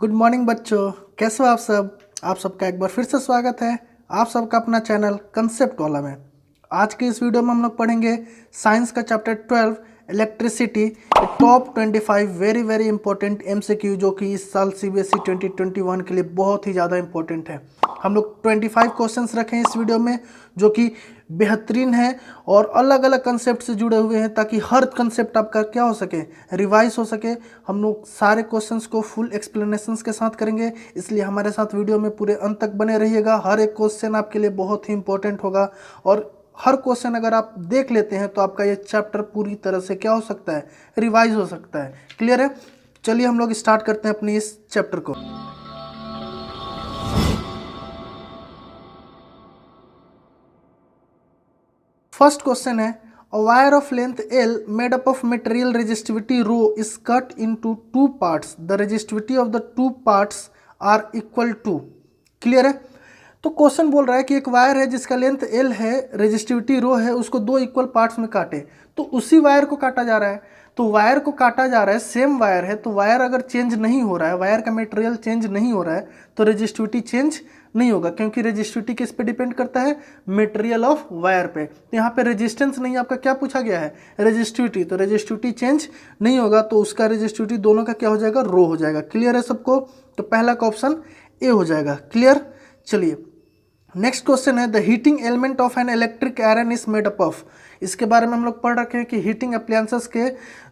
Good morning बच्चों, कैसे हो आप सब। आप सबका एक बार फिर से स्वागत है आप सबका अपना चैनल कंसेप्ट वाला में। आज के इस वीडियो में हम लोग पढ़ेंगे साइंस का chapter 12 electricity, top 25 very very important MCQ जो कि इस साल सीबीएसई 2021 के लिए बहुत ही ज़्यादा इंपॉर्टेंट है। हम लोग 25 क्वेश्चंस रखे हैं इस वीडियो में जो कि बेहतरीन है और अलग अलग कंसेप्ट से जुड़े हुए हैं ताकि हर कंसेप्ट आपका क्या हो सके, रिवाइज हो सके। हम लोग सारे क्वेश्चंस को फुल एक्सप्लेनेशंस के साथ करेंगे, इसलिए हमारे साथ वीडियो में पूरे अंत तक बने रहिएगा। हर एक क्वेश्चन आपके लिए बहुत ही इंपॉर्टेंट होगा और हर क्वेश्चन अगर आप देख लेते हैं तो आपका ये चैप्टर पूरी तरह से क्या हो सकता है, रिवाइज हो सकता है। क्लियर है? चलिए हम लोग स्टार्ट करते हैं अपनी इस चैप्टर को। फर्स्ट क्वेश्चन है, a wire of length L made up of material resistivity rho is cut into two parts. The resistivity of the two parts are equal to. Clear है? तो क्वेश्चन बोल रहा है कि एक वायर है जिसका लेंथ L है, रेजिस्टिविटी रो है, उसको दो इक्वल पार्ट्स में काटे। तो उसी वायर को काटा जा रहा है, तो वायर को काटा जा रहा है, सेम वायर है, तो वायर अगर चेंज नहीं हो रहा है, वायर का मटेरियल चेंज नहीं हो रहा है तो रेजिस्टिविटी चेंज नहीं होगा, क्योंकि रेजिस्टिविटी किस पे डिपेंड करता है, मटेरियल ऑफ वायर पे। तो यहाँ पे रेजिस्टेंस नहीं, आपका क्या पूछा गया है, रेजिस्टिविटी, तो रेजिस्टिविटी चेंज नहीं होगा, तो उसका रेजिस्टिविटी दोनों का क्या हो जाएगा, रो हो जाएगा। क्लियर है सबको? तो पहला का ऑप्शन ए हो जाएगा। क्लियर? चलिए नेक्स्ट क्वेश्चन है, the heating element of an electric iron is made up of. इसके बारे में हम लोग पढ़ रखे हैं कि हीटिंग अप्लायंसेस के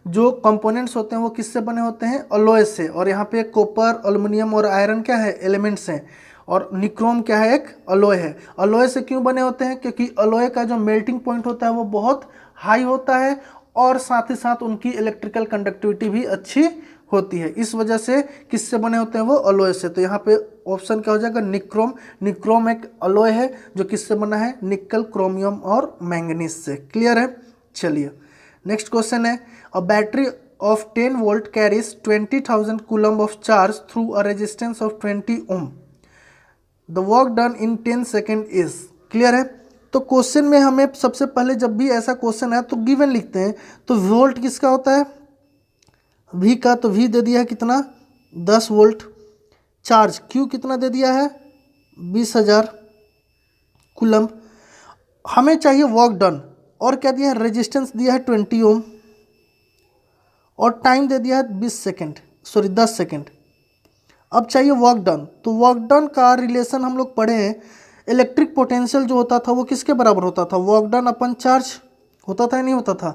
जो कंपोनेंट्स होते हैं वो किससे बने होते हैं, अलॉय से। और यहाँ पे कॉपर, एल्युमिनियम और आयरन क्या है, एलिमेंट्स हैं। और निक्रोम क्या है, एक अलॉय है। अलॉय से क्यों बने होते हैं, क्योंकि अलॉय का जो मेल्टिंग पॉइंट होता है वो बहुत हाई होता है और साथ ही साथ उनकी इलेक्ट्रिकल कंडक्टिविटी भी अच्छी होती है। इस वजह से किससे बने होते हैं वो, अलॉय से। तो यहाँ पे ऑप्शन क्या हो जाएगा, निक्रोम। निक्रोम एक अलॉय है जो किससे बना है, निकल, क्रोमियम और मैंगनीज से। क्लियर है? चलिए नेक्स्ट क्वेश्चन है, a battery of 10 volt carries 20,000 coulomb of charge through a resistance of 20 ohm. The work done in 10 second is. Clear है? तो क्वेश्चन में हमें सबसे पहले जब भी ऐसा क्वेश्चन है तो गिवन लिखते हैं। तो वोल्ट किसका होता है, V का, तो V दे दिया है कितना, 10 वोल्ट। चार्ज Q कितना दे दिया है, 20,000 कूलम। हमें चाहिए वर्क डन, और क्या दिया है, रेजिस्टेंस दिया है 20 ओम, और टाइम दे दिया है 10 सेकेंड। अब चाहिए वर्क डन। तो वर्क डन का रिलेशन हम लोग पढ़े हैं, इलेक्ट्रिक पोटेंशियल जो होता था वो किसके बराबर होता था, वर्क डन अपन चार्ज होता था या नहीं होता था।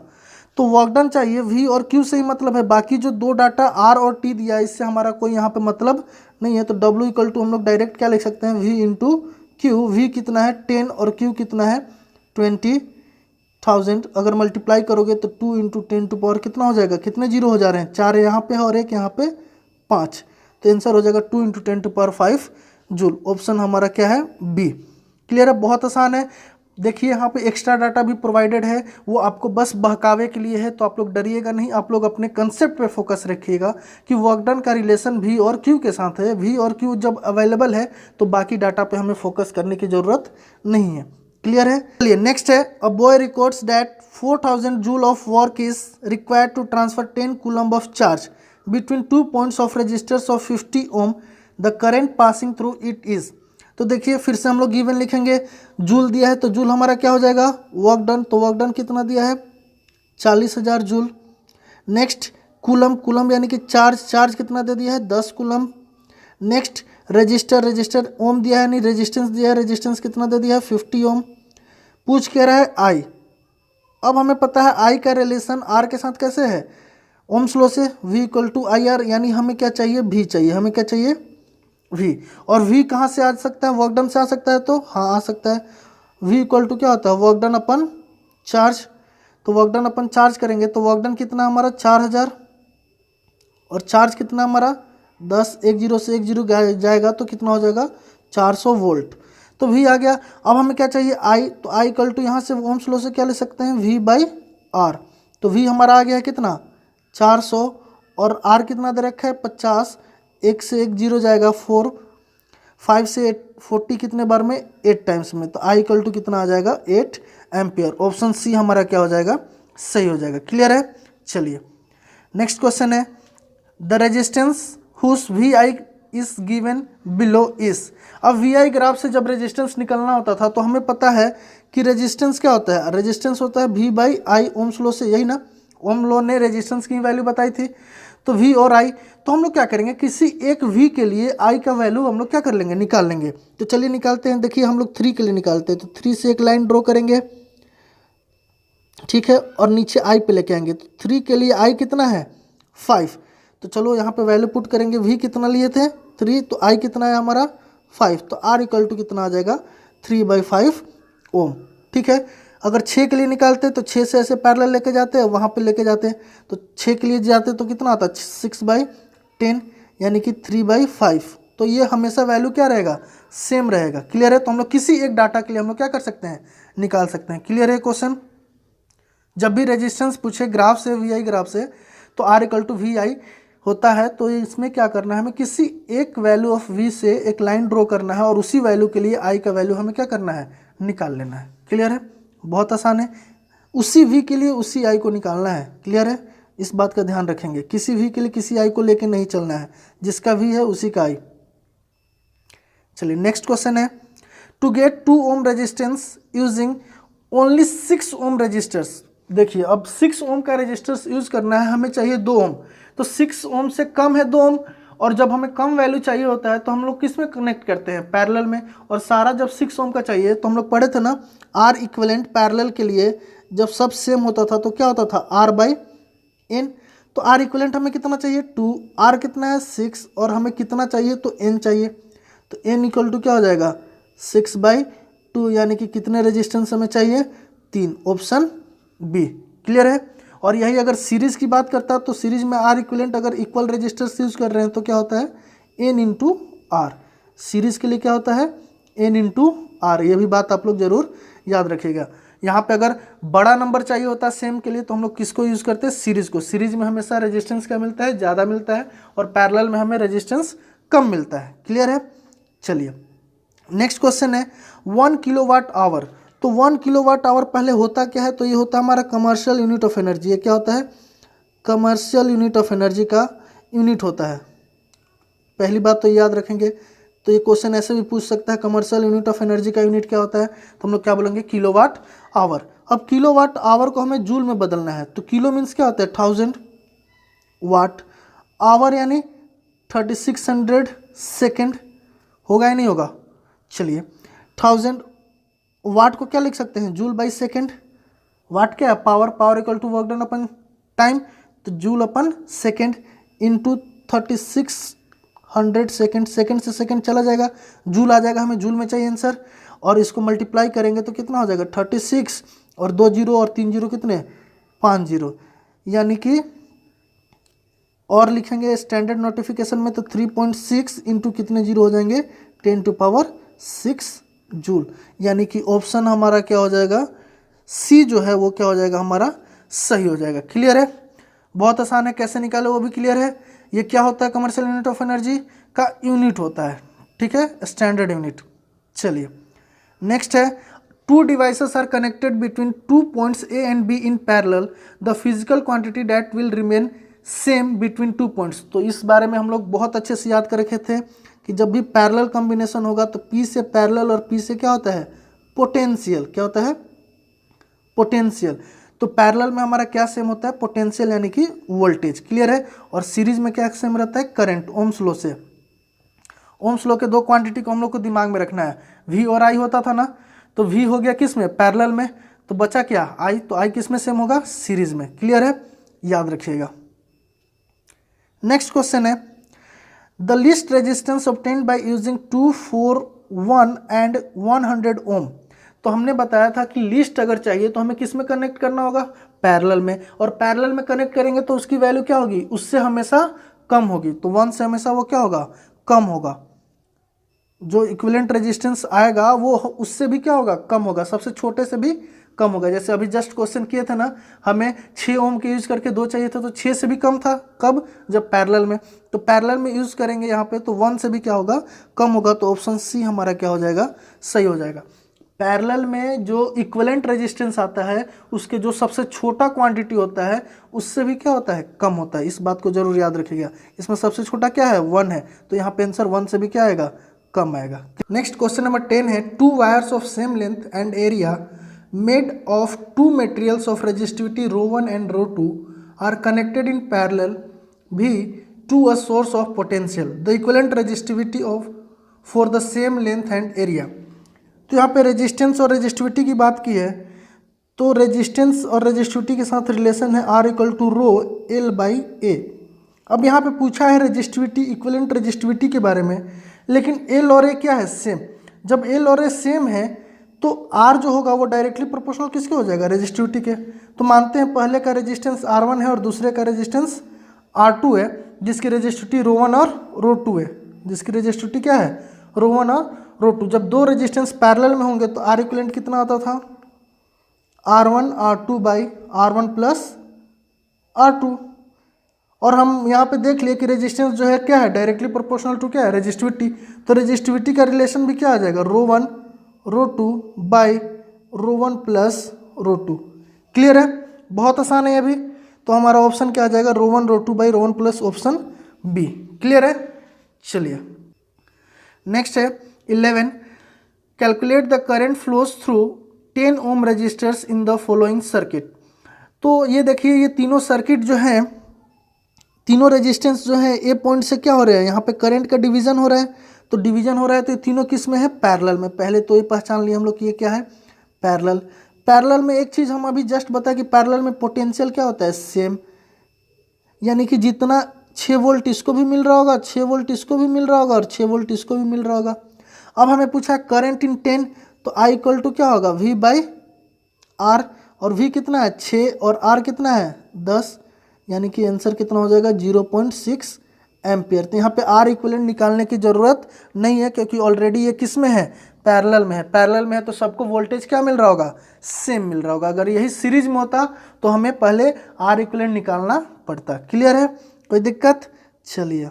तो वर्क डन चाहिए, V और Q से ही मतलब है, बाकी जो दो डाटा R और T दिया है इससे हमारा कोई यहाँ पे मतलब नहीं है। तो W इक्वल टू हम लोग डायरेक्ट क्या लिख सकते हैं, V इंटू क्यू। V कितना है 10 और Q कितना है 20,000। अगर मल्टीप्लाई करोगे तो 2 इंटू 10 टू पावर कितना हो जाएगा, कितने जीरो हो जा रहे हैं, 4 यहाँ पे है और एक यहाँ पे 5। तो आंसर हो जाएगा 2 into 10 to power 5 joule. Option हमारा क्या है, बी। क्लियर है? बहुत आसान है। देखिए यहाँ पे एक्स्ट्रा डाटा भी प्रोवाइडेड है, वो आपको बस बहकावे के लिए है, तो आप लोग डरिएगा नहीं, आप लोग अपने कंसेप्ट पे फोकस रखिएगा कि वर्क डन का रिलेशन V और Q के साथ है। V और Q जब अवेलेबल है तो बाकी डाटा पे हमें फोकस करने की ज़रूरत नहीं है। क्लियर है? चलिए नेक्स्ट है, a boy records that 4,000 joule of work is required to transfer 10 coulomb of charge between 2 points of resistors of 50 ohm. The current passing through it is. तो देखिए फिर से हम लोग गिवन लिखेंगे, जूल दिया है तो जूल हमारा क्या हो जाएगा, वर्क डन। तो वर्क डन कितना दिया है, 40,000 जूल। नेक्स्ट कूलम, कूलम यानी कि चार्ज, चार्ज कितना दे दिया है, 10 कूलम। नेक्स्ट रजिस्टर, रजिस्टर ओम दिया है नहीं, रेजिस्टेंस दिया है, रेजिस्टेंस कितना दे दिया है 50 ओम। पूछ कह रहा है आई। अब हमें पता है आई का रिलेशन आर के साथ कैसे है, ओम्स लॉ से, V equal to I R. यानी हमें क्या चाहिए, V चाहिए, हमें क्या चाहिए, V। और V कहाँ से आ सकता है, वर्क डन से आ सकता है, तो हाँ आ सकता है। V इक्वल टू क्या होता है, वर्क डन अपन चार्ज। तो वर्क डन अपन चार्ज करेंगे तो वर्क डन कितना हमारा 4,000 और चार्ज कितना हमारा 10, एक जीरो से एक जीरो जाएगा तो कितना हो जाएगा 400 वोल्ट। तो V आ गया। अब हमें क्या चाहिए, I। तो I इक्वल टू यहाँ से ओम्स लॉ से क्या ले सकते हैं, V बाई आर। तो V हमारा आ गया है कितना 400 और R कितना दे रखा है 50, एक से एक जीरो जाएगा 4, 5 से 8 40 कितने बार में, 8 टाइम्स में। तो I इक्वल टू कितना आ जाएगा 8 एम्पियर। ऑप्शन सी हमारा क्या हो जाएगा, सही हो जाएगा। क्लियर है? चलिए नेक्स्ट क्वेश्चन है, the resistance whose VI is given below is. अब वी आई ग्राफ से जब रेजिस्टेंस निकलना होता था तो हमें पता है कि रेजिस्टेंस क्या होता है, रेजिस्टेंस होता है V by I ohms law से, यही ना, ओम लॉ ने रेजिस्टेंस की वैल्यू बताई थी। तो V और I, तो हम लोग क्या करेंगे, किसी एक V के लिए I का वैल्यू हम लोग क्या कर लेंगे, निकाल लेंगे। तो चलिए निकालते हैं। देखिए हम लोग 3 के लिए निकालते हैं, तो 3 से एक लाइन ड्रॉ करेंगे, ठीक है, और नीचे I पे लेके आएंगे। तो 3 के लिए I कितना है 5। तो चलो यहाँ पे वैल्यू पुट करेंगे, V कितना लिए थे 3, तो I कितना है हमारा 5, तो R इक्वल टू कितना आ जाएगा 3/5 ओम, ठीक है। अगर 6 के लिए निकालते हैं तो 6 से ऐसे पैरेलल लेके जाते हैं, वहाँ पे लेके जाते हैं, तो 6 के लिए जाते तो कितना आता है 6/10 यानी कि 3/5। तो ये हमेशा वैल्यू क्या रहेगा, सेम रहेगा। क्लियर है। तो हम लोग किसी एक डाटा के लिए हम लोग क्या कर सकते हैं, निकाल सकते हैं। क्लियर है क्वेश्चन। जब भी रेजिस्टेंस पूछे ग्राफ से, वी आई ग्राफ से, तो R इक्वल टू वी आई होता है। तो इसमें क्या करना है, हमें किसी एक वैल्यू ऑफ V से एक लाइन ड्रॉ करना है और उसी वैल्यू के लिए I का वैल्यू हमें क्या करना है, निकाल लेना है। क्लियर है, बहुत आसान है। उसी V के लिए उसी I को निकालना है। क्लियर है, इस बात का ध्यान रखेंगे। किसी V के लिए किसी I को लेके नहीं चलना है, जिसका V है उसी का I। चलिए नेक्स्ट क्वेश्चन है, to get 2 ohm resistance using only 6 ohm resistors. देखिए अब 6 ओम का रजिस्टर्स यूज करना है, हमें चाहिए 2 ओम, तो 6 ओम से कम है 2 ओम, और जब हमें कम वैल्यू चाहिए होता है तो हम लोग किस में कनेक्ट करते हैं, पैरेलल में। और सारा जब 6 ओम का चाहिए तो हम लोग पढ़े थे ना, आर इक्विवेलेंट पैरेलल के लिए जब सब सेम होता था तो क्या होता था, R/N। तो आर इक्विवेलेंट हमें कितना चाहिए 2, R कितना है 6, और हमें कितना चाहिए तो N चाहिए। तो N इक्वल टू क्या हो जाएगा 6/2, यानी कि कितने रेजिस्टेंस हमें चाहिए 3, ऑप्शन बी। क्लियर है। और यही अगर सीरीज की बात करता तो सीरीज में आर इक्विवेलेंट अगर इक्वल रेजिस्टर्स यूज कर रहे हैं तो क्या होता है N × R। सीरीज के लिए क्या होता है N × R। ये भी बात आप लोग जरूर याद रखिएगा। यहाँ पे अगर बड़ा नंबर चाहिए होता है सेम के लिए तो हम लोग किसको यूज करते हैं, सीरीज को। सीरीज में हमेशा रेजिस्टेंस क्या मिलता है, ज़्यादा मिलता है, और पैरेलल में हमें रेजिस्टेंस कम मिलता है। क्लियर है। चलिए नेक्स्ट क्वेश्चन है 1 किलोवाट आवर। तो 1 किलोवाट आवर पहले होता क्या है, तो ये होता है हमारा कमर्शियल यूनिट ऑफ एनर्जी। ये क्या होता है, कमर्शियल यूनिट ऑफ एनर्जी का यूनिट होता है। पहली बात तो याद रखेंगे। तो ये क्वेश्चन ऐसे भी पूछ सकता है, कमर्शियल यूनिट ऑफ एनर्जी का यूनिट क्या होता है, तो हम लोग क्या बोलेंगे, किलोवाट आवर। अब किलोवाट आवर को हमें जूल में बदलना है, तो किलो मीन्स क्या होता है 1000 वाट, आवर यानी 3600 सेकेंड, होगा या नहीं होगा। चलिए 1000 वाट को क्या लिख सकते हैं, जूल बाई सेकेंड। वाट क्या है, power, power equal to work done upon time, तो joule upon second into 3600 second, second से सेकेंड चला जाएगा, जूल आ जाएगा, हमें जूल में चाहिए आंसर। और इसको मल्टीप्लाई करेंगे तो कितना हो जाएगा 36, और 2 जीरो और 3 जीरो कितने 5 जीरो, यानी कि और लिखेंगे स्टैंडर्ड नोटिफिकेशन में तो 3.6 इंटू कितने जीरो हो जाएंगे 10⁻6 जूल, यानी कि ऑप्शन हमारा क्या हो जाएगा, सी जो है वो क्या हो जाएगा हमारा सही हो जाएगा। क्लियर है, बहुत आसान है, कैसे निकाले वो भी क्लियर है। ये क्या होता है, कमर्शियल यूनिट ऑफ एनर्जी का यूनिट होता है, ठीक है, स्टैंडर्ड यूनिट। चलिए नेक्स्ट है, 2 devices are connected between 2 points A and B in parallel. The physical quantity that will remain same between 2 points. तो इस बारे में हम लोग बहुत अच्छे से याद कर रखे थे कि जब भी पैरेलल कॉम्बिनेशन होगा तो P से पैरेलल और P से क्या होता है पोटेंशियल, क्या होता है पोटेंशियल। तो पैरेलल में हमारा क्या सेम होता है, पोटेंशियल यानी कि वोल्टेज। क्लियर है। और सीरीज में क्या सेम रहता है, करंट, ओम्स लॉ से। ओम्स लॉ के 2 क्वांटिटी को हम लोग को दिमाग में रखना है, V और I होता था ना, तो V हो गया किस में, पैरेलल में, तो बचा क्या I, तो I किस में सेम होगा, सीरीज में। क्लियर है, याद रखिएगा। नेक्स्ट क्वेश्चन है, the least resistance obtained by using 2, 4, 1 and 100 ओम। तो हमने बताया था कि लिस्ट अगर चाहिए तो हमें किस में कनेक्ट करना होगा, पैरेलल में, और पैरेलल में कनेक्ट करेंगे तो उसकी वैल्यू क्या होगी, उससे हमेशा कम होगी। तो 1 से हमेशा वो क्या होगा, कम होगा। जो इक्विवेलेंट रेजिस्टेंस आएगा वो उससे भी क्या होगा, कम होगा, सबसे छोटे से भी कम होगा। जैसे अभी जस्ट क्वेश्चन किए थे ना, हमें 6 ओम के यूज करके 2 चाहिए था, तो 6 से भी कम था, कब, जब पैरेलल में। तो पैरेलल में यूज करेंगे यहाँ पे तो 1 से भी क्या होगा, कम होगा। तो ऑप्शन सी हमारा क्या हो जाएगा, सही हो जाएगा। पैरेलल में जो इक्विवेलेंट रेजिस्टेंस आता है उसके जो सबसे छोटा क्वांटिटी होता है उससे भी क्या होता है, कम होता है। इस बात को जरूर याद रखिएगा। इसमें सबसे छोटा क्या है, 1 है, तो यहाँ पे आंसर 1 से भी क्या आएगा, कम आएगा। नेक्स्ट क्वेश्चन नंबर 10 है, 2 wires of same length and area made of 2 materials of resistivity ρ1 and ρ2 are connected in parallel भी to a source of potential. The equivalent resistivity of for the same length and area. तो यहाँ पे resistance और resistivity की बात की है, तो रेजिस्टेंस और रेजिस्टिविटी के साथ रिलेशन है R equal to rho L by A. अब यहाँ पे पूछा है रेजिस्टिविटी, इक्विवेलेंट रेजिस्टिविटी के बारे में, लेकिन L और A क्या है, सेम। जब L और A सेम है तो R जो होगा वो डायरेक्टली प्रोपोर्शनल किसके हो जाएगा, रेजिस्टिविटी के। तो मानते हैं पहले का रेजिस्टेंस R1 है और दूसरे का रेजिस्टेंस R2 है, जिसकी रेजिस्टिविटी ρ1 और ρ2 है, जिसकी रेजिस्टिविटी क्या है, ρ1 और ρ2। जब दो रेजिस्टेंस पैरेलल में होंगे तो R इक्विवेलेंट कितना आता था, R1 R2 by R1 plus R2। और हम यहाँ पे देख लिए कि रेजिस्टेंस जो है क्या है, डायरेक्टली प्रोपोर्शनल टू क्या है, रेजिस्टिविटी। तो रेजिस्टिविटी का रिलेशन भी क्या आ जाएगा, ρ1 ρ2 बाई ρ1 प्लस ρ2। क्लियर है, बहुत आसान है ये भी। तो हमारा ऑप्शन क्या आ जाएगा, ρ1 ρ2 by ρ1 plus, option B. Clear है, चलिए नेक्स्ट है 11, calculate the current flows through 10 ohm resistors in the following circuit. तो ये देखिए, ये तीनों सर्किट जो हैं, तीनों रेजिस्टेंस जो है ए पॉइंट से क्या हो रहा है, यहाँ पे करंट का डिवीजन हो रहा है। तो डिवीजन हो रहा है तो ये तीनों किस में है, पैरेलल में। पहले तो ये पहचान लिया हम लोग कि ये क्या है, पैरेलल। पैरेलल में एक चीज़ हम अभी जस्ट बताया कि पैरेलल में पोटेंशियल क्या होता है, सेम। यानी कि जितना 6 वोल्ट इसको भी मिल रहा होगा, 6 वोल्ट इसको भी मिल रहा होगा और 6 वोल्ट इसको भी मिल रहा होगा। अब हमें पूछा करंट इन 10, तो I इक्वल टू क्या होगा, V बाई R। और V कितना है, 6, और R कितना है, 10। यानी कि आंसर कितना हो जाएगा, 0.6 एम्पियर। तो यहाँ पे R इक्विवेलेंट निकालने की ज़रूरत नहीं है, क्योंकि ऑलरेडी ये किस में है, पैरेलल में है। पैरेलल में है तो सबको वोल्टेज क्या मिल रहा होगा, सेम मिल रहा होगा। अगर यही सीरीज में होता तो हमें पहले R इक्विवेलेंट निकालना पड़ता। क्लियर है, कोई दिक्कत। चलिए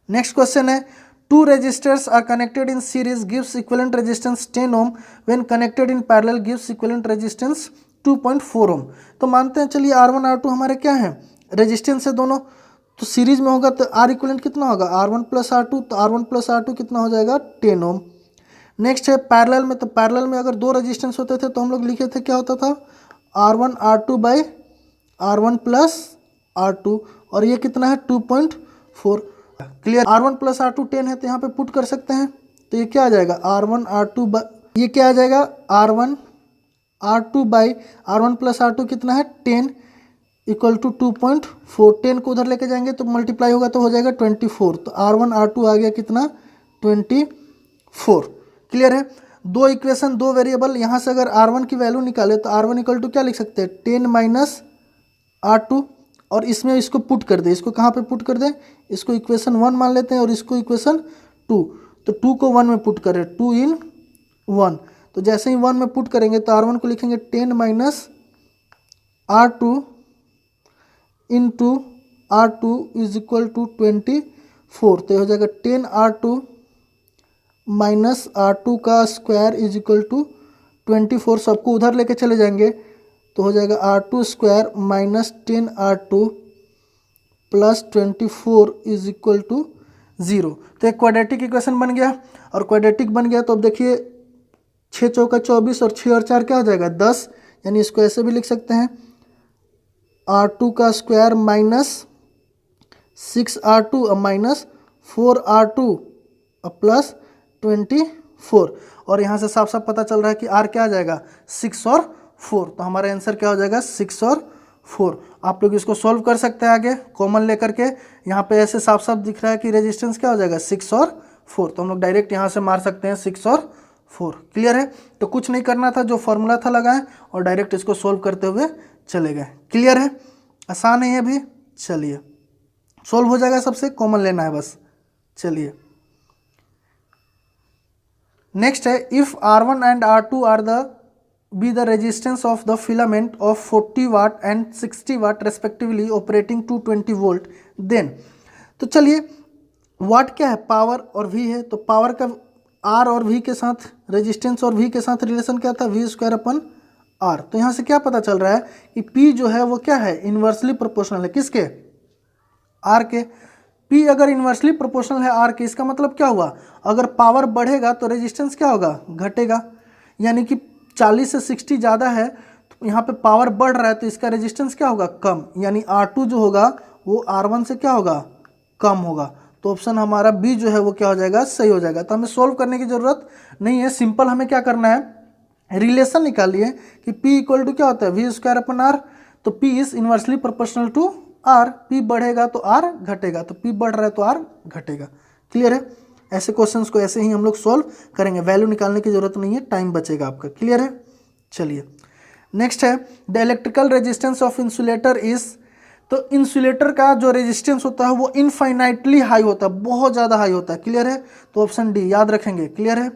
नेक्स्ट क्वेश्चन है, 2 resistors are connected in series gives equivalent resistance 10 ohm when connected in parallel gives equivalent resistance 2.4 ohm। तो मानते हैं चलिए R1 R2 हमारे क्या हैं, रेजिस्टेंस है दोनों। तो सीरीज में होगा तो R इक्विवेलेंट कितना होगा, R1 प्लस R2। तो R1 प्लस R2 कितना हो जाएगा, 10 ओम। नेक्स्ट है पैरेलल में, तो पैरेलल में अगर दो रेजिस्टेंस होते थे तो हम लोग लिखे थे क्या होता था, R1 R2 by R1 plus R2, और ये कितना है, 2.4। क्लियर, R1 प्लस R2 10 है, तो यहाँ पे पुट कर सकते हैं। तो ये क्या आ जाएगा, R1 R2 ये क्या आ जाएगा, R1 R2 by R1 plus R2 कितना है, 10 इक्वल टू 2.4। 10 को उधर लेके जाएंगे तो मल्टीप्लाई होगा तो हो जाएगा 24। तो R1 R2 आ गया कितना, 24। क्लियर है, दो इक्वेशन, दो वेरिएबल। यहाँ से अगर R1 की वैल्यू निकाले तो R1 इक्वल टू क्या लिख सकते हैं, 10 माइनस R2, और इसमें इसको पुट कर दे। इसको कहाँ पे पुट कर दें, इसको इक्वेशन 1 मान लेते हैं और इसको इक्वेशन 2। तो 2 को 1 में पुट करें, 2 इन 1। तो जैसे ही 1 में पुट करेंगे तो R1 को लिखेंगे 10 minus R2 into R2 is equal to 24। तो हो जाएगा 10 R2 माइनस R2 का स्क्वायर इज इक्वल टू 24। सबको उधर लेके चले जाएंगे तो हो जाएगा R2 square minus 10 R2 plus 24 is equal to 0। तो एक क्वाड्रेटिक इक्वेशन बन गया, और क्वाड्रेटिक बन गया तो अब देखिए 6 चौका 24 और 6 और 4 क्या हो जाएगा, 10। यानी इसको ऐसे भी लिख सकते हैं, R2 का square minus 6R2 minus 4R2 plus 24। और यहाँ से साफ साफ पता चल रहा है कि R क्या आ जाएगा, 6 और 4। तो हमारा आंसर क्या हो जाएगा, 6 और 4। आप लोग इसको सॉल्व कर सकते हैं आगे कॉमन लेकर के। यहाँ पे ऐसे साफ साफ दिख रहा है कि रेजिस्टेंस क्या हो जाएगा, 6 और 4। तो हम लोग डायरेक्ट यहाँ से मार सकते हैं 6 और 4। क्लियर है, तो कुछ नहीं करना था, जो फॉर्मूला था लगाएं और डायरेक्ट इसको सॉल्व करते हुए चले गए। क्लियर है, आसान है ये भी। चलिए सॉल्व हो जाएगा, सबसे कॉमन लेना है बस। चलिए नेक्स्ट है, if R1 and R2 are the be the resistance of the filament of 40 watt and 60 watt respectively operating to 20 volt then। तो चलिए वाट क्या है, पावर, और V है। तो पावर का आर और वी के साथ, रेजिस्टेंस और वी के साथ रिलेशन क्या था, वी स्क्वायर अपन आर। तो यहाँ से क्या पता चल रहा है कि पी जो है वो क्या है, इन्वर्सली प्रोपोर्शनल है किसके, आर के। पी अगर इन्वर्सली प्रोपोर्शनल है आर के, इसका मतलब क्या हुआ, अगर पावर बढ़ेगा तो रेजिस्टेंस क्या होगा, घटेगा। यानी कि 40 से 60 ज़्यादा है तो यहाँ पे पावर बढ़ रहा है तो इसका रेजिस्टेंस क्या होगा, कम। यानी R2 जो होगा वो R1 से क्या होगा, कम होगा। तो ऑप्शन हमारा बी जो है वो क्या हो जाएगा, सही हो जाएगा। तो हमें सोल्व करने की ज़रूरत नहीं है, सिंपल हमें क्या करना है, रिलेशन निकालिए कि P इक्वल टू क्या होता है, वी स्क्वायर अपन आर। तो P is inversely proportional to R, P बढ़ेगा तो R घटेगा, तो P बढ़ रहा है तो R घटेगा। क्लियर है। ऐसे क्वेश्चंस को ऐसे ही हम लोग सोल्व करेंगे, वैल्यू निकालने की जरूरत नहीं है, टाइम बचेगा आपका। क्लियर है। चलिए नेक्स्ट है, the electrical resistance of insulator is. तो इंसुलेटर का जो रेजिस्टेंस होता है वो इनफाइनाइटली हाई होता है, बहुत ज़्यादा हाई होता है। क्लियर है। तो ऑप्शन डी याद रखेंगे। क्लियर है।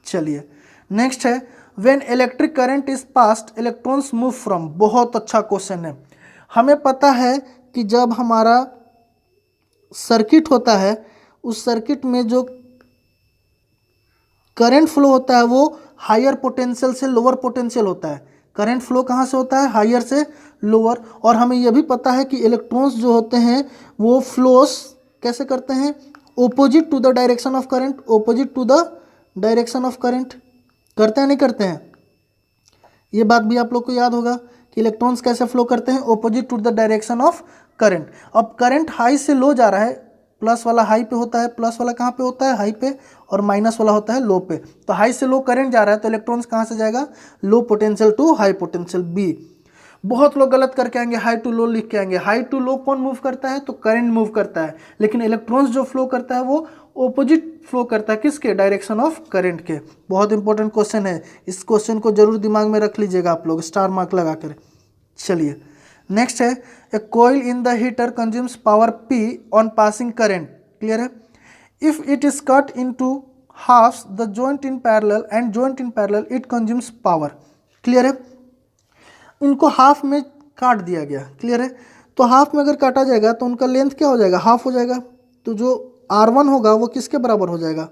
चलिए नेक्स्ट है, when electric current is passed electrons move from. बहुत अच्छा क्वेश्चन है। हमें पता है कि जब हमारा सर्किट होता है उस सर्किट में जो करंट फ्लो होता है वो हायर पोटेंशियल से लोअर पोटेंशियल होता है। करंट फ्लो कहाँ से होता है, हायर से लोअर। और हमें यह भी पता है कि इलेक्ट्रॉन्स जो होते हैं वो फ्लोस कैसे करते हैं, opposite to the direction of current, opposite to the direction of current करते हैं, नहीं करते हैं। ये बात भी आप लोग को याद होगा कि इलेक्ट्रॉन्स कैसे फ्लो करते हैं, opposite to the direction of current. अब करंट हाई से लो जा रहा है, प्लस वाला हाई पे होता है, प्लस वाला कहाँ पे होता है, हाई पे, और माइनस वाला होता है लो पे। तो हाई से लो करंट जा रहा है तो इलेक्ट्रॉन्स कहाँ से जाएगा, low potential to high potential, B. बहुत लोग गलत करके आएंगे, हाई टू लो लिख के आएंगे। हाई टू लो कौन मूव करता है, तो करंट मूव करता है, लेकिन इलेक्ट्रॉन्स जो फ्लो करता है वो ओपोजिट फ्लो करता है, किसके, डायरेक्शन ऑफ करंट के। बहुत इंपॉर्टेंट क्वेश्चन है, इस क्वेश्चन को जरूर दिमाग में रख लीजिएगा आप लोग, स्टार मार्क लगा कर। चलिए नेक्स्ट है, a coil in the heater consumes power P on passing current. Clear है। If it is cut into halves the joint in parallel and joint in parallel it consumes power. Clear है। इनको half में काट दिया गया। Clear है। तो half में अगर काटा जाएगा तो उनका लेंथ क्या हो जाएगा, हाफ हो जाएगा। तो जो R1 होगा वो किसके बराबर हो जाएगा,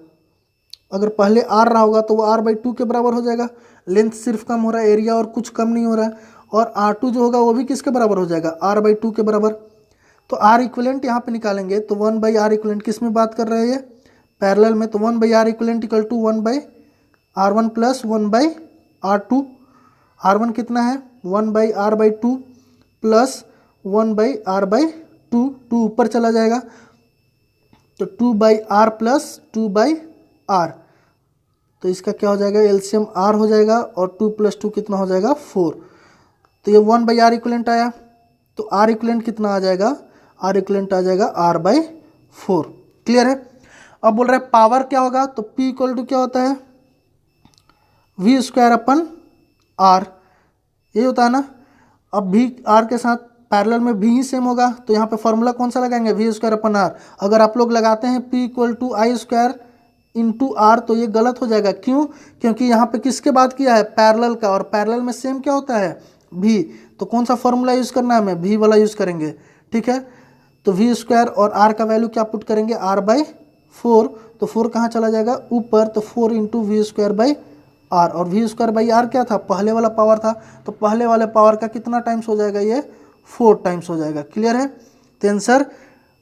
अगर पहले R रहा होगा तो वो R/2 के बराबर हो जाएगा। लेंथ सिर्फ कम हो रहा है, एरिया और कुछ कम नहीं हो रहा है। और R2 जो होगा वो भी किसके बराबर हो जाएगा, R/2 के बराबर। तो R इक्विवेलेंट यहाँ पे निकालेंगे तो 1/R इक्विवेलेंट किस में बात कर रहे हैं, ये पैरेलल में। तो 1/R equivalent equal to 1/R1 plus 1/R2। R1 कितना है, 1/R/2 प्लस 1/R/2, 2 ऊपर चला जाएगा तो 2/R प्लस 2/R। तो इसका क्या हो जाएगा, एलसीएम R हो जाएगा, और 2 + 2 कितना हो जाएगा, 4। तो ये 1/R इक्विवेलेंट आया। तो R इक्विवेलेंट कितना आ जाएगा, R इक्विवेलेंट आ जाएगा R/4। क्लियर है। अब बोल रहा है पावर क्या होगा, तो P इक्वल टू क्या होता है, V स्क्वायर अपन R, यही होता है ना। अब भी R के साथ पैरेलल में भी ही सेम होगा, तो यहाँ पे फॉर्मूला कौन सा लगाएंगे, V स्क्वायर अपन R। अगर आप लोग लगाते हैं P equal to I square into R तो ये गलत हो जाएगा। क्यों, क्योंकि यहाँ पे किसके बात किया है, पैरेलल का, और पैरेलल में सेम क्या होता है, V। तो कौन सा फॉर्मूला यूज़ करना है, हमें V वाला यूज़ करेंगे। ठीक है। तो V स्क्वायर और R का वैल्यू क्या पुट करेंगे, R/4। तो 4 कहाँ चला जाएगा, ऊपर, तो 4 into V square by R। और V स्क्वायर बाई R क्या था, पहले वाला पावर था, तो पहले वाले पावर का कितना टाइम्स हो जाएगा, ये 4 टाइम्स हो जाएगा। क्लियर है। तो आंसर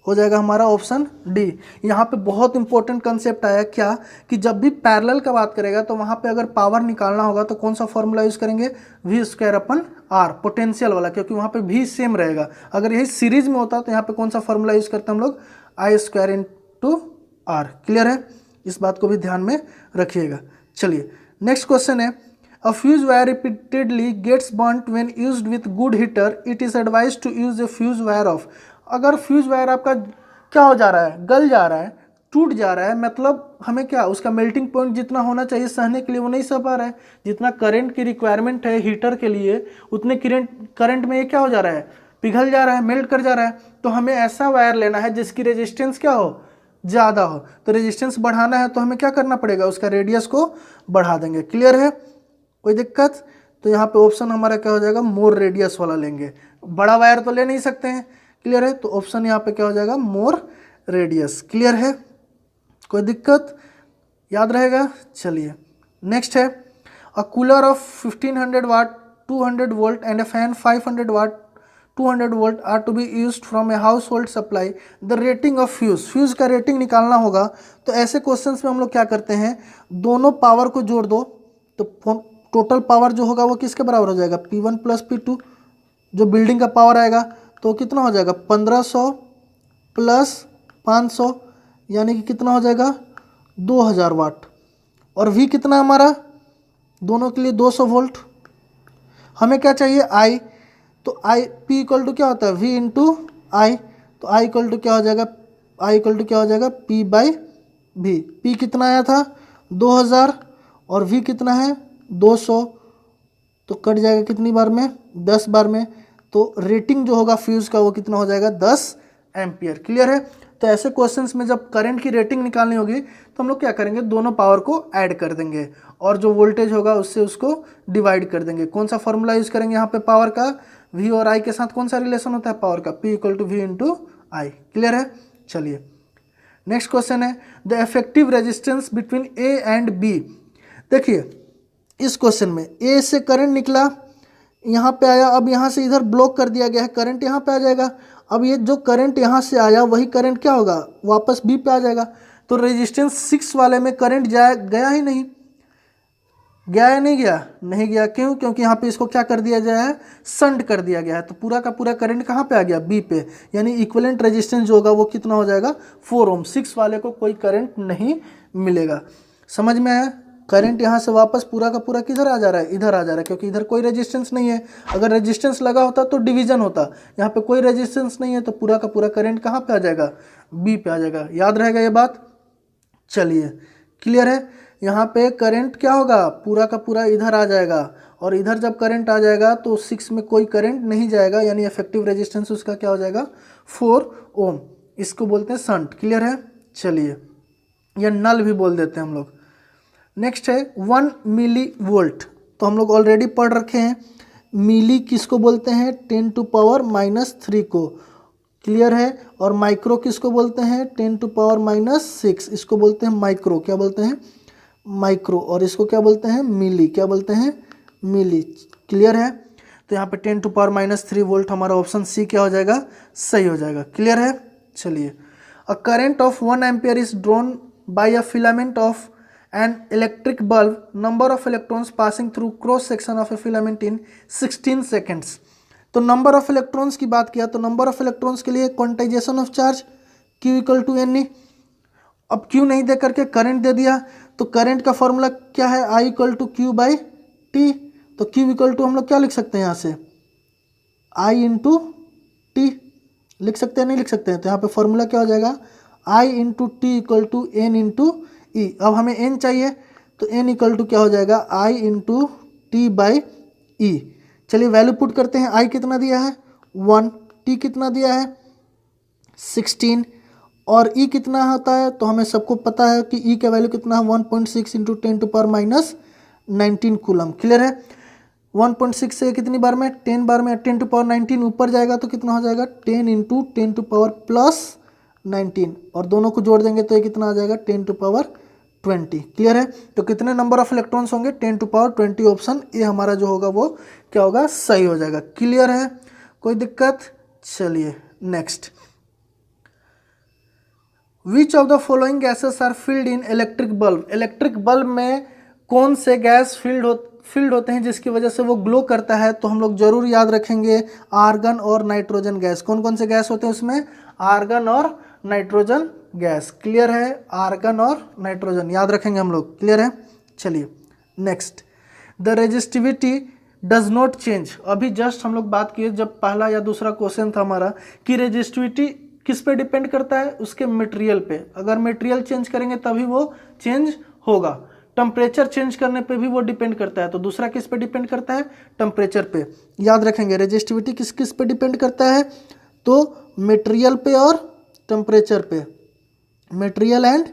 हो जाएगा हमारा ऑप्शन डी। यहाँ पे बहुत इंपॉर्टेंट कंसेप्ट आया क्या, कि जब भी पैरेलल का बात करेगा तो वहाँ पे अगर पावर निकालना होगा तो कौन सा फॉर्मूला यूज़ करेंगे, V square upon R, potential वाला, क्योंकि वहाँ पे V सेम रहेगा। अगर यही सीरीज में होता तो यहाँ पे कौन सा फॉर्मूला यूज़ करते हम लोग, I square into R। Clear है। इस बात को भी ध्यान में रखिएगा। चलिए नेक्स्ट क्वेश्चन है, A fuse wire repeatedly gets burnt when used with good heater. It is advised to use a fuse wire of. अगर फ्यूज वायर आपका क्या हो जा रहा है, गल जा रहा है, टूट जा रहा है, मतलब हमें क्या, उसका मेल्टिंग पॉइंट जितना होना चाहिए सहने के लिए वो नहीं सह पा रहा है। जितना करंट की रिक्वायरमेंट है हीटर के लिए उतने करंट में ये क्या हो जा रहा है, पिघल जा रहा है, मेल्ट कर जा रहा है। तो हमें ऐसा वायर लेना है जिसकी रेजिस्टेंस क्या हो, ज़्यादा हो। तो रेजिस्टेंस बढ़ाना है तो हमें क्या करना पड़ेगा, उसका रेडियस को बढ़ा देंगे। क्लियर है, कोई दिक्कत। तो यहाँ पे ऑप्शन हमारा क्या हो जाएगा, मोर रेडियस वाला लेंगे, बड़ा वायर तो ले नहीं सकते हैं। क्लियर है। तो ऑप्शन यहाँ पे क्या हो जाएगा, मोर रेडियस। क्लियर है, कोई दिक्कत। याद रहेगा। चलिए नेक्स्ट है, a cooler of 1500 watt 200 volt and a fan 500 watt 200 volt are to be used from a household supply, the rating of fuse का रेटिंग निकालना होगा। तो ऐसे क्वेश्चंस में हम लोग क्या करते हैं, दोनों पावर को जोड़ दो तो टोटल पावर जो होगा वो किसके बराबर हो जाएगा, P1 प्लस P2, जो बिल्डिंग का पावर आएगा तो कितना हो जाएगा 1500 प्लस 500 यानी कि कितना हो जाएगा 2000 वाट। और V कितना हमारा, दोनों के लिए 200 वोल्ट। हमें क्या चाहिए I, तो I P इक्वल टू क्या होता है V इंटू I, तो I इक्वल टू क्या हो जाएगा, I इक्वल टू क्या हो जाएगा P बाई V। P कितना आया था 2000 और V कितना है 200, तो कट जाएगा कितनी बार में 10 बार में, तो रेटिंग जो होगा फ्यूज़ का वो कितना हो जाएगा 10 एम्पियर। क्लियर है। तो ऐसे क्वेश्चंस में जब करंट की रेटिंग निकालनी होगी तो हम लोग क्या करेंगे, दोनों पावर को ऐड कर देंगे और जो वोल्टेज होगा उससे उसको डिवाइड कर देंगे। कौन सा फॉर्मूला यूज़ करेंगे यहाँ पे पावर का, V और I के साथ कौन सा रिलेशन होता है पावर का, P equal to V into I। Clear है। चलिए नेक्स्ट क्वेश्चन है, the effective resistance between A and B। देखिए इस क्वेश्चन में A से करंट निकला, यहाँ पे आया, अब यहाँ से इधर ब्लॉक कर दिया गया है, करंट यहाँ पे आ जाएगा। अब ये जो करंट यहाँ से आया वही करंट क्या होगा, वापस B पे आ जाएगा। तो रेजिस्टेंस 6 वाले में करंट गया ही नहीं, गया या नहीं गया, नहीं गया। क्यों, क्योंकि यहाँ पे इसको क्या कर दिया गया है, शंट कर दिया गया है। तो पूरा का पूरा करंट कहाँ पे आ गया, B पे, यानी इक्विवेलेंट रेजिस्टेंस जो होगा वो कितना हो जाएगा 4 ओम। 6 वाले को कोई करंट नहीं मिलेगा। समझ में आया। करंट यहाँ से वापस पूरा का पूरा किधर आ जा रहा है, इधर आ जा रहा है, क्योंकि इधर कोई रेजिस्टेंस नहीं है। अगर रेजिस्टेंस लगा होता तो डिवीजन होता, यहाँ पे कोई रेजिस्टेंस नहीं है तो पूरा का पूरा करंट कहाँ पे आ जाएगा, B पे आ जाएगा। याद रहेगा ये बात। चलिए क्लियर है। यहाँ पे करंट क्या होगा, पूरा का पूरा इधर आ जाएगा और इधर जब करंट आ जाएगा तो 6 में कोई करंट नहीं जाएगा, यानी इफेक्टिव रेजिस्टेंस उसका क्या हो जाएगा 4 ओम। इसको बोलते हैं शंट। क्लियर है। चलिए या नल भी बोल देते हैं हम लोग। नेक्स्ट है 1 मिली वोल्ट। तो हम लोग ऑलरेडी पढ़ रखे हैं, मिली किसको बोलते हैं 10 टू पावर -3 को। क्लियर है। और माइक्रो किसको बोलते हैं 10 टू पावर -6, इसको बोलते हैं माइक्रो। क्या बोलते हैं, माइक्रो। और इसको क्या बोलते हैं, मिली। क्या बोलते हैं, मिली। क्लियर है। तो यहाँ पे 10 टू पावर -3 वोल्ट हमारा ऑप्शन सी क्या हो जाएगा, सही हो जाएगा। क्लियर है। चलिए, a current of 1 ampere is drawn by a filament of an electric bulb, number of electrons passing through cross section of a filament in 16 seconds. तो नंबर ऑफ इलेक्ट्रॉन्स की बात किया तो नंबर ऑफ इलेक्ट्रॉन्स के लिए quantization of charge Q equal to NE। अब Q नहीं दे करके करंट दे दिया, तो करंट का फॉर्मूला क्या है, I equal to Q by T। तो Q इक्वल टू हम लोग क्या लिख सकते हैं यहाँ से, I इंटू T लिख सकते हैं, नहीं लिख सकते हैं। तो यहाँ पे फॉर्मूला क्या हो जाएगा, I into T equal to N into E। अब हमें N चाहिए तो N इक्वल टू क्या हो जाएगा, I into T by E। चलिए वैल्यू पुट करते हैं। I कितना दिया है 1, T कितना दिया है 16 और E कितना होता है, तो हमें सबको पता है कि E का वैल्यू कितना है 1.6 into 10 to power -19 coulomb. Clear है। 1.6 से कितनी बार में, 10 बार में, 10 टू पावर 19 ऊपर जाएगा तो कितना हो जाएगा 10 इंटू 10 टू पावर +19 और दोनों को जोड़ देंगे तो ये कितना आ जाएगा 10 टू पावर 20। क्लियर है। तो कितने नंबर ऑफ इलेक्ट्रॉन्स होंगे 10 टू पावर 20। ऑप्शन ए हमारा जो होगा वो क्या होगा, सही हो जाएगा। क्लियर है, कोई दिक्कत। चलिए next, which of the following gases are filled in electric bulb. Electric bulb में कौन से गैस फील्ड होते हैं जिसकी वजह से वो ग्लो करता है, तो हम लोग जरूर याद रखेंगे आर्गन और नाइट्रोजन गैस। कौन कौन से गैस होते हैं उसमें, आर्गन और नाइट्रोजन गैस। क्लियर है, आर्गन और नाइट्रोजन याद रखेंगे हम लोग। क्लियर है। चलिए next, the resistivity does not change. अभी जस्ट हम लोग बात किए जब पहला या दूसरा क्वेश्चन था हमारा कि रेजिस्टिविटी किस पे डिपेंड करता है, उसके मटेरियल पे। अगर मटेरियल चेंज करेंगे तभी वो चेंज होगा। टेम्परेचर चेंज करने पे भी वो डिपेंड करता है। तो दूसरा किस पे डिपेंड करता है, टेम्परेचर पे। याद रखेंगे रेजिस्टिविटी किस किस पे डिपेंड करता है, तो मटेरियल पे और टेम्परेचर पे, मटेरियल एंड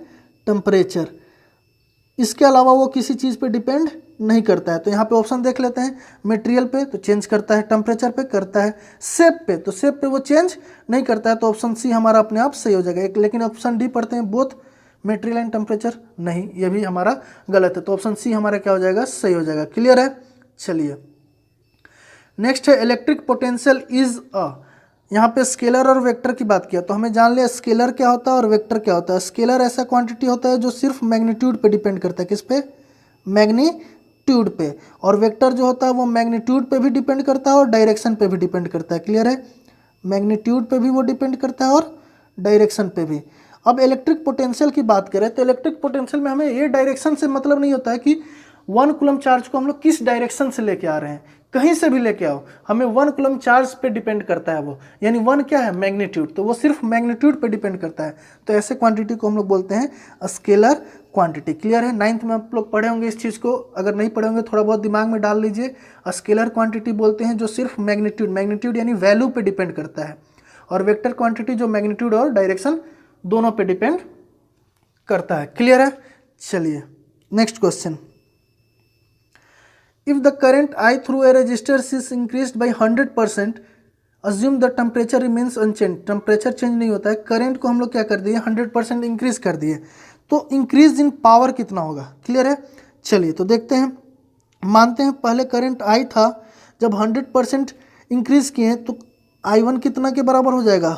टेम्परेचर। इसके अलावा वो किसी चीज़ पे डिपेंड नहीं करता है। तो यहाँ पे ऑप्शन देख लेते हैं, मटेरियल पे तो चेंज करता है, टेम्परेचर पे करता है, शेप पे तो शेप पे वो चेंज नहीं करता है। तो ऑप्शन सी हमारा अपने आप सही हो जाएगा। एक लेकिन ऑप्शन डी पढ़ते हैं, बोथ मटेरियल एंड टेम्परेचर, नहीं, ये भी हमारा गलत है। तो ऑप्शन सी हमारा क्या हो जाएगा, सही हो जाएगा। क्लियर है। चलिए नेक्स्ट है इलेक्ट्रिक पोटेंशियल इज अ, यहाँ पे स्केलर और वेक्टर की बात किया तो हमें जान लिया स्केलर क्या होता है और वेक्टर क्या होता है। स्केलर ऐसा क्वांटिटी होता है जो सिर्फ मैग्नीट्यूड पे डिपेंड करता है, किस पे, मैग्नीट्यूड पे। और वेक्टर जो होता है वो मैग्नीट्यूड पे भी डिपेंड करता है और डायरेक्शन पे भी डिपेंड करता है। क्लियर है, मैग्नीट्यूड पे भी वो डिपेंड करता है और डायरेक्शन पे भी। अब इलेक्ट्रिक पोटेंशियल की बात करें तो इलेक्ट्रिक पोटेंशियल में हमें ये डायरेक्शन से मतलब नहीं होता है कि 1 कूलम चार्ज को हम लोग किस डायरेक्शन से लेके आ रहे हैं, कहीं से भी लेके आओ, हमें 1 कूलम चार्ज पे डिपेंड करता है वो, यानी 1 क्या है, मैग्नीट्यूड, तो वो सिर्फ मैग्नीट्यूड पे डिपेंड करता है। तो ऐसे क्वांटिटी को हम लोग बोलते हैं स्केलर क्वांटिटी। क्लियर है, 9th में आप लोग पढ़े होंगे इस चीज़ को, अगर नहीं पढ़े होंगे थोड़ा बहुत दिमाग में डाल लीजिए। स्केलर क्वांटिटी बोलते हैं जो सिर्फ मैग्नीट्यूड यानी वैल्यू पे डिपेंड करता है, और वेक्टर क्वांटिटी जो मैग्नीट्यूड और डायरेक्शन दोनों पे डिपेंड करता है। क्लियर है। चलिए next question, if the current I through a resistor is increased by 100%, assume the temperature remains unchanged, temperature change नहीं होता है, करंट को हम लोग क्या कर दिए 100% इंक्रीज कर दिए, तो इंक्रीज इन पावर कितना होगा। क्लियर है। चलिए तो देखते हैं, मानते हैं पहले करंट I था, जब 100% इंक्रीज किए तो I1 कितना के बराबर हो जाएगा,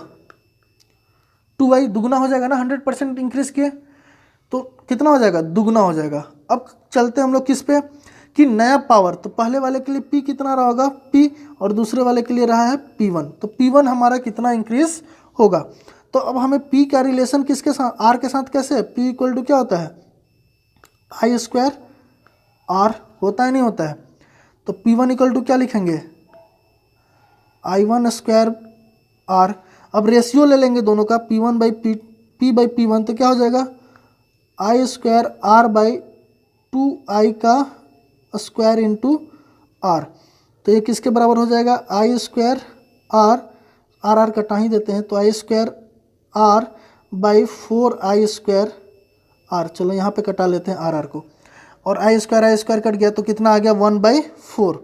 2I, दुगना हो जाएगा ना, 100% इंक्रीज किए तो कितना हो जाएगा, दुगना हो जाएगा। अब चलते हैं हम लोग किस पे, कि नया पावर, तो पहले वाले के लिए P कितना रहा होगा, P, और दूसरे वाले के लिए रहा है P1, तो P1 हमारा कितना इंक्रीज होगा। तो अब हमें P का रिलेशन किसके साथ, R के साथ कैसे है, P इक्वल टू क्या होता है, I स्क्वायर R, होता है नहीं होता है, तो P1 इक्वल टू क्या लिखेंगे, I1 स्क्वायर R। अब रेशियो ले लेंगे दोनों का, P1 by P by P1, तो क्या हो जाएगा, I square R by 2I का स्क्वायर इंटू आर, तो ये किसके बराबर हो जाएगा, I square R, R R कटा ही देते हैं, तो I square R by 4I square R, चलो यहाँ पे कटा लेते हैं आर आर को, और आई स्क्वायर कट गया तो कितना आ गया 1/4।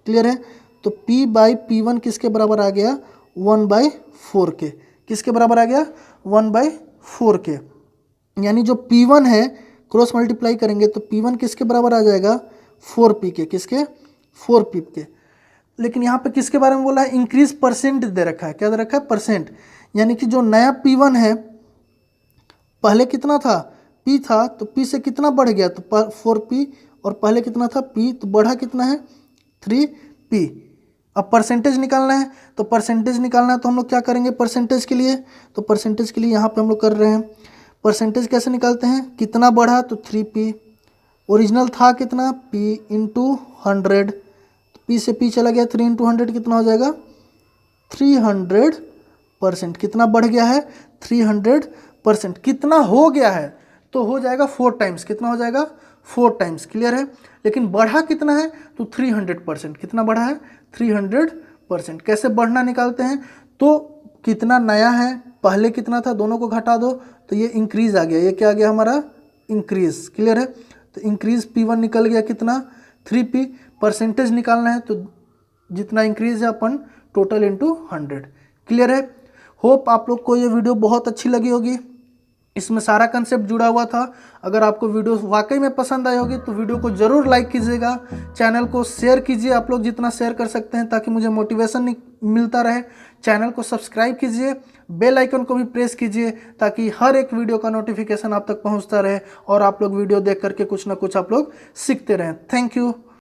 क्लियर है। तो P बाई P1 किसके बराबर आ गया, 1/4 के, किसके बराबर आ गया, 1/4 के, यानी जो P1 है क्रॉस मल्टीप्लाई करेंगे तो P1 किसके बराबर आ जाएगा, 4P के, किसके, 4P के। लेकिन यहाँ पे किसके बारे में बोला है, इंक्रीज परसेंट दे रखा है, क्या दे रखा है, परसेंट, यानी कि जो नया P1 है, पहले कितना था, P था, तो P से कितना बढ़ गया, तो 4P, और पहले कितना था P, तो बढ़ा कितना है 3P। अब परसेंटेज निकालना है, तो परसेंटेज निकालना है तो हम लोग क्या करेंगे परसेंटेज के लिए, तो परसेंटेज के लिए यहाँ पे हम लोग कर रहे हैं, परसेंटेज कैसे निकालते हैं, कितना बढ़ा, तो 3P, ओरिजिनल था कितना, P इंटू 100, P से P चला गया, 3 इंटू 100 कितना हो जाएगा, 300%, कितना बढ़ गया है, 300%, कितना हो गया है, तो हो जाएगा 4 टाइम्स, कितना हो जाएगा 4 टाइम्स। क्लियर है। लेकिन बढ़ा कितना है, तो 300%, कितना बढ़ा है, 300%। कैसे बढ़ना निकालते हैं, तो कितना नया है, पहले कितना था, दोनों को घटा दो तो ये इंक्रीज आ गया, ये क्या आ गया हमारा, इंक्रीज। क्लियर है। तो इंक्रीज P1 निकल गया कितना, 3P, परसेंटेज निकालना है तो जितना इंक्रीज है अपन टोटल इंटू 100। क्लियर है। होप आप लोग को ये वीडियो बहुत अच्छी लगी होगी, इसमें सारा कंसेप्ट जुड़ा हुआ था। अगर आपको वीडियो वाकई में पसंद आई होगी तो वीडियो को ज़रूर लाइक कीजिएगा, चैनल को शेयर कीजिए, आप लोग जितना शेयर कर सकते हैं ताकि मुझे मोटिवेशन मिलता रहे। चैनल को सब्सक्राइब कीजिए, बेल आइकन को भी प्रेस कीजिए ताकि हर एक वीडियो का नोटिफिकेशन आप तक पहुंचता रहे और आप लोग वीडियो देख करके कुछ ना कुछ आप लोग सीखते रहें। Thank you.